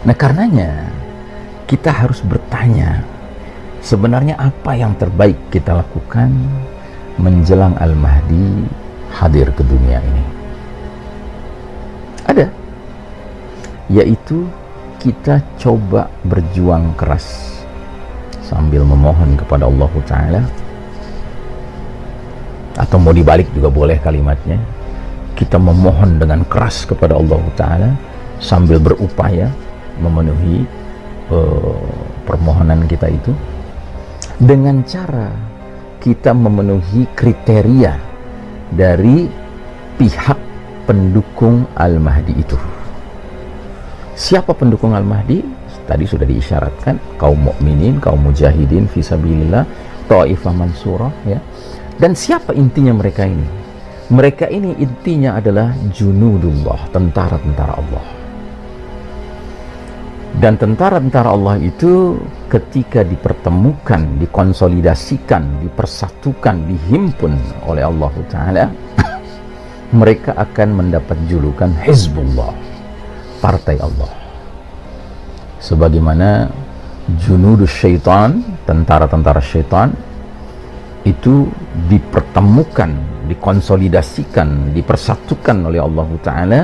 Nah, karenanya kita harus bertanya, sebenarnya apa yang terbaik kita lakukan menjelang Al-Mahdi hadir ke dunia ini? Ada, yaitu kita coba berjuang keras sambil memohon kepada Allah Ta'ala, atau mau dibalik juga boleh kalimatnya, kita memohon dengan keras kepada Allah Ta'ala sambil berupaya memenuhi permohonan kita itu dengan cara kita memenuhi kriteria dari pihak pendukung Al-Mahdi itu. Siapa pendukung Al-Mahdi? Tadi sudah diisyaratkan, kaum mukminin, kaum mujahidin fisabilillah, Taifah Mansurah, ya. Dan siapa intinya mereka ini? Mereka ini intinya adalah junudullah, tentara-tentara Allah. Dan tentara-tentara Allah itu ketika dipertemukan, dikonsolidasikan, dipersatukan, dihimpun oleh Allah Ta'ala, mereka akan mendapat julukan Hizbullah, partai Allah. Sebagaimana junudus syaitan, tentara-tentara syaitan, itu dipertemukan, dikonsolidasikan, dipersatukan oleh Allah Ta'ala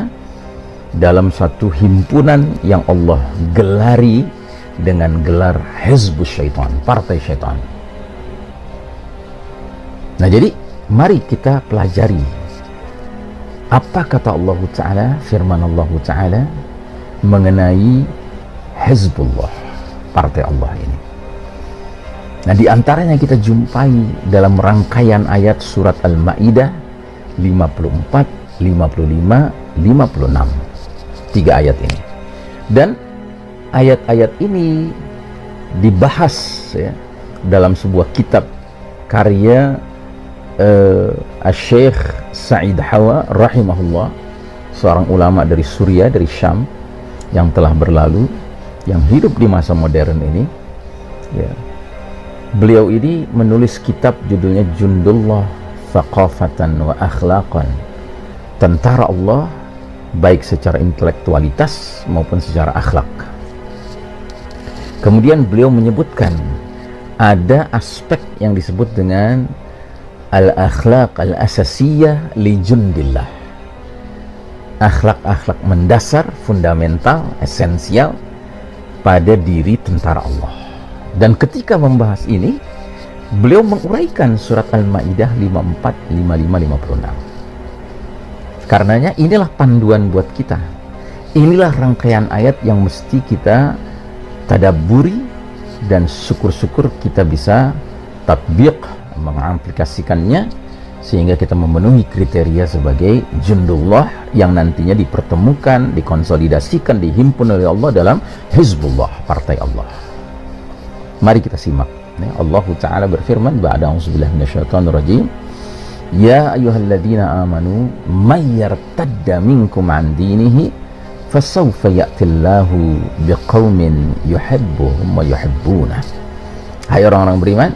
dalam satu himpunan yang Allah gelari dengan gelar Hizbus Syaitan, partai syaitan. Nah, jadi mari kita pelajari apa kata Allah Ta'ala, firman Allah Ta'ala mengenai Hizbullah, partai Allah ini. Nah, di antaranya kita jumpai dalam rangkaian ayat surat Al-Ma'idah 54, 55, 56. 3 ayat ini. Dan ayat-ayat ini dibahas, ya, dalam sebuah kitab karya Syekh Sa'id Hawa rahimahullah, seorang ulama dari Suriah, dari Syam, yang telah berlalu, yang hidup di masa modern ini, ya. Beliau ini menulis kitab judulnya Jundullah Thaqafatan wa Akhlaqan, tentara Allah baik secara intelektualitas maupun secara akhlak. Kemudian beliau menyebutkan ada aspek yang disebut dengan al-akhlaq al-asasiyah li jundillah, akhlak-akhlak mendasar, fundamental, esensial pada diri tentara Allah. Dan ketika membahas ini, beliau menguraikan surat Al-Ma'idah 54, 55, 56. Karenanya inilah panduan buat kita. Inilah rangkaian ayat yang mesti kita tadabburi, dan syukur-syukur kita bisa tatbiq, mengaplikasikannya, sehingga kita memenuhi kriteria sebagai jundullah yang nantinya dipertemukan, dikonsolidasikan, dihimpun oleh Allah dalam Hizbullah, partai Allah. Mari kita simak. Allah Ta'ala berfirman, ba'da a'udzubillahi minasyaitonir rajim, ya ayyuhalladzina amanu may yartadda minkum an dinihi fasawfa ya'tillahu biqaumin yuhibbuhum wa yuhibbunah. Hai orang-orang beriman,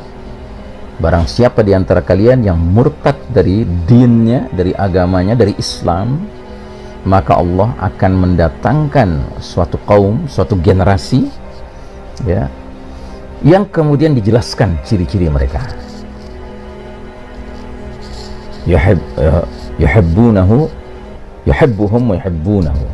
barang siapa di antara kalian yang murtad dari dinnya, dari agamanya, dari Islam, maka Allah akan mendatangkan suatu kaum, suatu generasi, ya, yang kemudian dijelaskan ciri-ciri mereka. Yuhibbunahu, yuhibbuhum wa yuhibbunahu.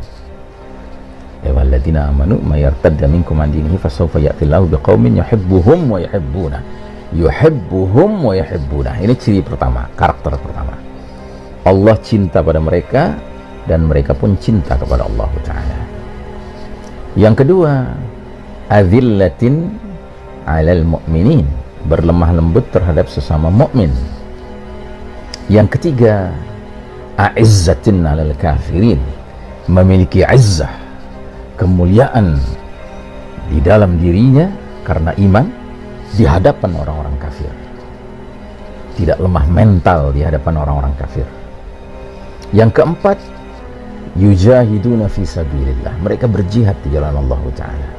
Ya walladzina amanu may yartadda minkum an dinihi fasawfa ya'tillahu biqaumin yuhibbuhum wa yuhibbunah. Yuhibbuhum wa yuhibbunah. Ini ciri pertama, karakter pertama. Allah cinta pada mereka dan mereka pun cinta kepada Allah Ta'ala. Yang kedua, azillatin 'alal mu'minin, berlemah lembut terhadap sesama mukmin. Yang ketiga, a'izzatin 'alal kafirin, memiliki izzah, kemuliaan di dalam dirinya karena iman di hadapan orang-orang kafir. Tidak lemah mental di hadapan orang-orang kafir. Yang keempat, yujahiduna fi sabilillah, mereka berjihad di jalan Allah Ta'ala.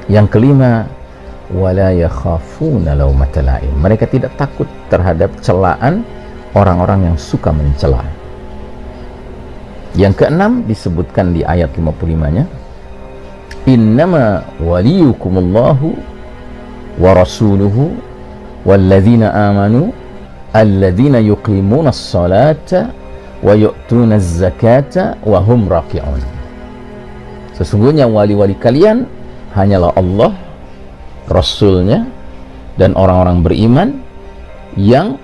Yang kelima, wala yakhafuna laumata laim, mereka tidak takut terhadap celaan orang-orang yang suka mencela. Yang keenam disebutkan di ayat 55-nya, innama waliyukumullahu wa rasuluhu walladzina amanu alladzina yuqimuna as-salata wa yu'tuna az-zakata wa hum raki'un. Sesungguhnya wali-wali kalian hanyalah Allah, Rasulnya, dan orang-orang beriman yang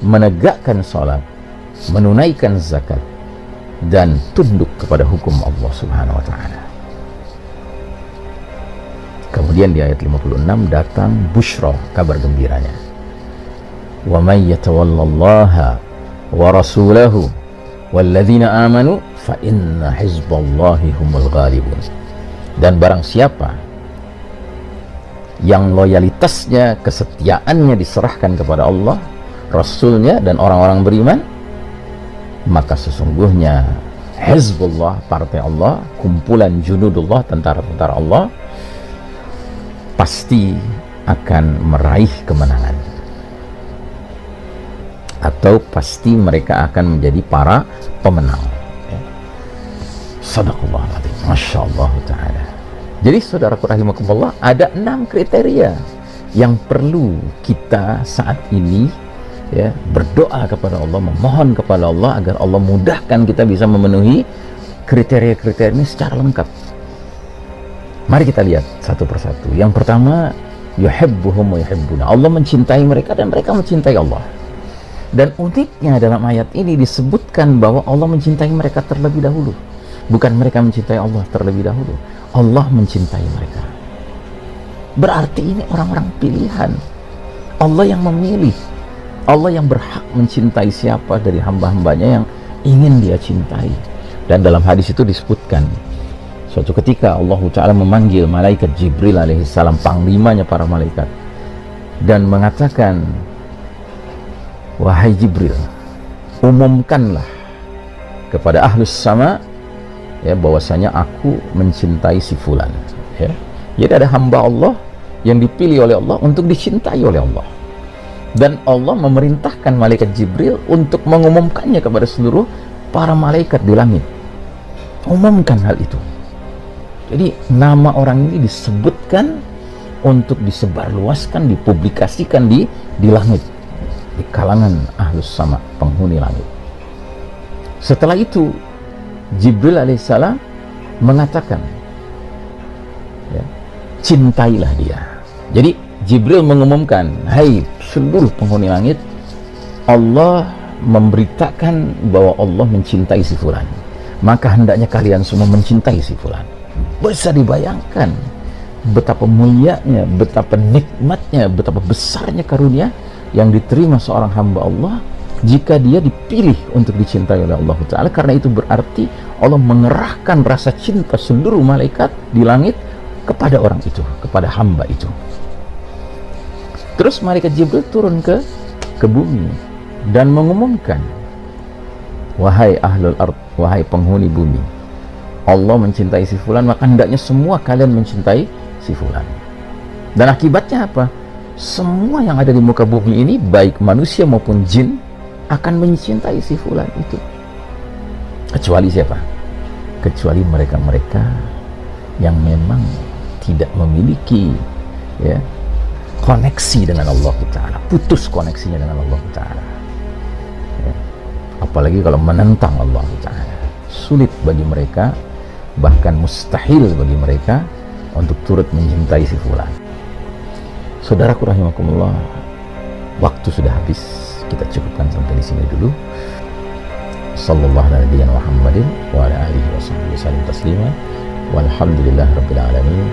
menegakkan salat, menunaikan zakat, dan tunduk kepada hukum Allah Subhanahu wa ta'ala. Kemudian di ayat 56 datang busyra, kabar gembiranya. Wa may yatawallallaha wa rasulahu walladzina amanu fa inna hizballahi humul ghalibun. Dan barang siapa yang loyalitasnya, kesetiaannya diserahkan kepada Allah, Rasulnya, dan orang-orang beriman, maka sesungguhnya Hizbullah, partai Allah, kumpulan junudullah, tentara-tentara Allah, pasti akan meraih kemenangan, atau pasti mereka akan menjadi para pemenang. Sadaqallahu alazim. Masya Allah ta'ala. Jadi saudaraku rahimakumullah, ada 6 kriteria yang perlu kita saat ini berdoa kepada Allah, memohon kepada Allah agar Allah mudahkan kita bisa memenuhi kriteria-kriteria ini secara lengkap. Mari kita lihat satu persatu. Yang pertama, yuhibbuhum wa yuhibbuna. Allah mencintai mereka dan mereka mencintai Allah. Dan uniknya dalam ayat ini disebutkan bahwa Allah mencintai mereka terlebih dahulu. Bukan mereka mencintai Allah terlebih dahulu. Allah mencintai mereka. Berarti ini orang-orang pilihan. Allah yang memilih. Allah yang berhak mencintai siapa dari hamba-hambanya yang ingin dia cintai. Dan dalam hadis itu disebutkan, suatu ketika Allah Ta'ala memanggil malaikat Jibril alaihissalam, panglimanya para malaikat, dan mengatakan, wahai Jibril, umumkanlah kepada ahlus sama bahwasanya aku mencintai si fulan. Jadi ada hamba Allah yang dipilih oleh Allah untuk dicintai oleh Allah, dan Allah memerintahkan malaikat Jibril untuk mengumumkannya kepada seluruh para malaikat di langit. Umumkan hal itu. Jadi nama orang ini disebutkan untuk disebarluaskan, dipublikasikan di langit, di kalangan ahlus sama, penghuni langit. Setelah itu Jibril alaihissalam mengatakan, cintailah dia. Jadi Jibril mengumumkan, hai seluruh penghuni langit, Allah memberitakan bahwa Allah mencintai si fulan, maka hendaknya kalian semua mencintai si fulan. Bisa dibayangkan betapa mulianya, betapa nikmatnya, betapa besarnya karunia yang diterima seorang hamba Allah jika dia dipilih untuk dicintai oleh Allah Ta'ala. Karena itu berarti Allah mengerahkan rasa cinta seluruh malaikat di langit kepada orang itu, kepada hamba itu. Terus malaikat Jibril turun ke bumi dan mengumumkan, wahai ahlul ard, wahai penghuni bumi, Allah mencintai si fulan, maka hendaknya semua kalian mencintai si fulan. Dan akibatnya apa? Semua yang ada di muka bumi ini, baik manusia maupun jin, akan mencintai si fulan itu. Kecuali siapa? Kecuali mereka-mereka yang memang tidak memiliki koneksi dengan Allah Ta'ala, putus koneksinya dengan Allah Ta'ala. Apalagi kalau menentang Allah Ta'ala, sulit bagi mereka, bahkan mustahil bagi mereka untuk turut mencintai si fulan. Saudaraku rahimakumullah, waktu sudah habis, kita cukupkan sampai di sini dulu. Sallallahu alaihi wa Muhammadin wa ala alihi wa sahbihi wasallam taslima. Walhamdulillahirabbil alamin.